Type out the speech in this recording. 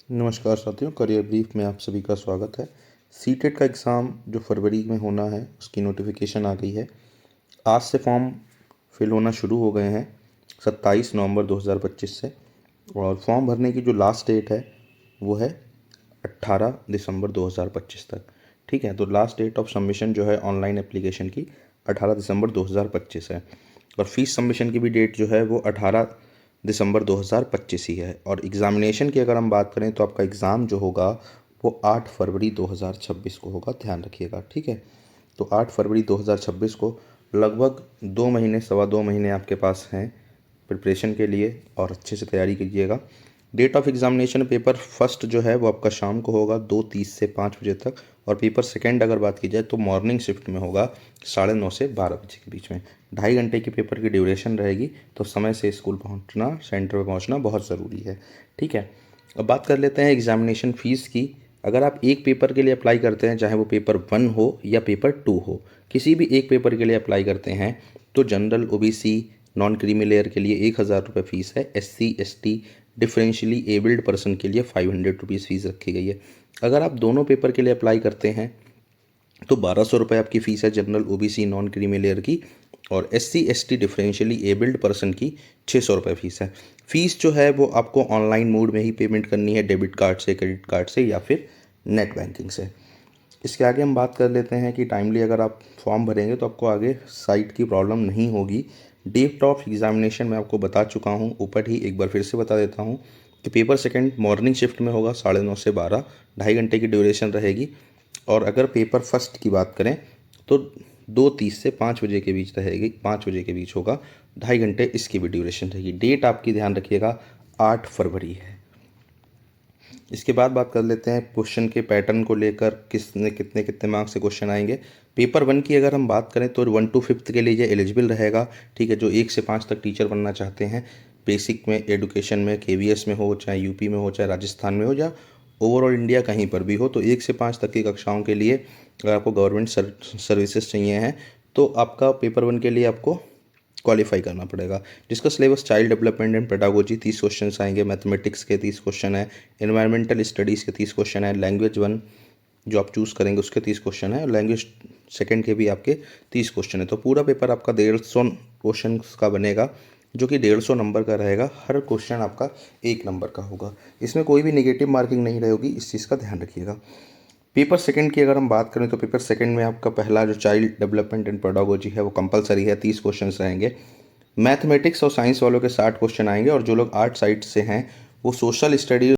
नमस्कार साथियों, career brief में आप सभी का स्वागत है। सीटेट का एग्ज़ाम जो फरवरी में होना है उसकी नोटिफिकेशन आ गई है। आज से फॉर्म फिल होना शुरू हो गए हैं 27 नवंबर 2025 से, और फॉर्म भरने की जो लास्ट डेट है वो है 18 दिसंबर 2025 तक। ठीक है, तो लास्ट डेट ऑफ सबमिशन जो है ऑनलाइन एप्लीकेशन की 18 दिसंबर 2025 है, और फीस सबमिशन की भी डेट जो है वो 18 दिसंबर 2025 ही है। और एग्ज़ामिनेशन की अगर हम बात करें तो आपका एग्ज़ाम जो होगा वो 8 फरवरी 2026 को होगा, ध्यान रखिएगा। ठीक है, तो 8 फरवरी 2026 को लगभग 2 महीने, सवा 2 महीने आपके पास हैं प्रिपरेशन के लिए, और अच्छे से तैयारी कीजिएगा। Date of examination paper first जो है वो आपका शाम को होगा 2:30 से 5 बजे तक, और पेपर सेकंड अगर बात की जाए तो मॉर्निंग शिफ्ट में होगा 9:30 से 12 बजे के बीच में। 2.5 घंटे की पेपर की ड्यूरेशन रहेगी, तो समय से स्कूल पहुंचना, सेंटर पर पहुंचना बहुत ज़रूरी है। ठीक है, अब बात कर लेते हैं एग्जामिनेशन फ़ीस की। अगर आप एक पेपर के लिए अप्लाई करते हैं, चाहे वो पेपर 1 हो या पेपर 2 हो, किसी भी एक पेपर के लिए अप्लाई करते हैं तो general, OBC, non creamy layer के लिए 1,000 रुपये फ़ीस है। SC ST differentially abled person के लिए 500 रुपीज़ फ़ीस रखी गई है। अगर आप दोनों पेपर के लिए अप्लाई करते हैं तो 1,200 रुपये आपकी फ़ीस है general, OBC, non creamy layer की, और SC ST differentially abled person की 600 रुपये फ़ीस है। फ़ीस जो है वो आपको ऑनलाइन मोड में ही पेमेंट करनी है, डेबिट कार्ड से, क्रेडिट कार्ड से, या फिर नेट बैंकिंग से। इसके आगे हम बात कर लेते हैं कि टाइमली अगर आप फॉर्म भरेंगे तो आपको आगे साइट की प्रॉब्लम नहीं होगी। डेट ऑफ एग्जामिनेशन मैं आपको बता चुका हूँ, ऊपर ही एक बार फिर से बता देता हूँ कि पेपर सेकंड मॉर्निंग शिफ्ट में होगा 9:30 से 12, 2.5 घंटे की ड्यूरेशन रहेगी। और अगर पेपर फर्स्ट की बात करें तो 2:30 से 5 बजे के बीच रहेगी, 5 बजे के बीच होगा, 2.5 घंटे इसकी भी ड्यूरेशन रहेगी। डेट आपकी ध्यान रखिएगा 8 फरवरी है। इसके बाद बात कर लेते हैं क्वेश्चन के पैटर्न को लेकर, किसने कितने कितने मार्क्स से क्वेश्चन आएंगे। पेपर 1 की अगर हम बात करें तो 1 to 5th के लिए ये एलिजिबल रहेगा। ठीक है, जो 1 से 5 तक टीचर बनना चाहते हैं, बेसिक में, एडुकेशन में, KVS में हो, चाहे यूपी में हो, चाहे राजस्थान में हो, या ओवरऑल इंडिया कहीं पर भी हो, तो 1 से 5 तक की कक्षाओं के लिए अगर आपको गवर्नमेंट सर्विसेज चाहिए हैं तो आपका पेपर 1 के लिए आपको क्वालिफाई करना पड़ेगा। जिसका syllabus child development and pedagogy 30 question आएंगे, मैथमेटिक्स के 30 क्वेश्चन है, एनवायरमेंटल स्टडीज़ के 30 क्वेश्चन है, लैंग्वेज 1 जो आप चूज़ करेंगे उसके 30 क्वेश्चन है, और लैंग्वेज सेकंड के भी आपके 30 क्वेश्चन है। तो पूरा पेपर आपका 150 क्वेश्चन का बनेगा, जो कि 150 नंबर का रहेगा। हर क्वेश्चन आपका 1 नंबर का होगा, इसमें कोई भी नेगेटिव मार्किंग नहीं रहेगी, इस चीज़ का ध्यान रखिएगा। पेपर सेकंड की अगर हम बात करें तो पेपर सेकंड में आपका पहला जो चाइल्ड डेवलपमेंट एंड पेडागोजी है वो कंपलसरी है, 30 क्वेश्चन रहेंगे। मैथमेटिक्स और साइंस वालों के 60 क्वेश्चन आएंगे, और जो लोग आर्ट साइड से हैं वो सोशल स्टडी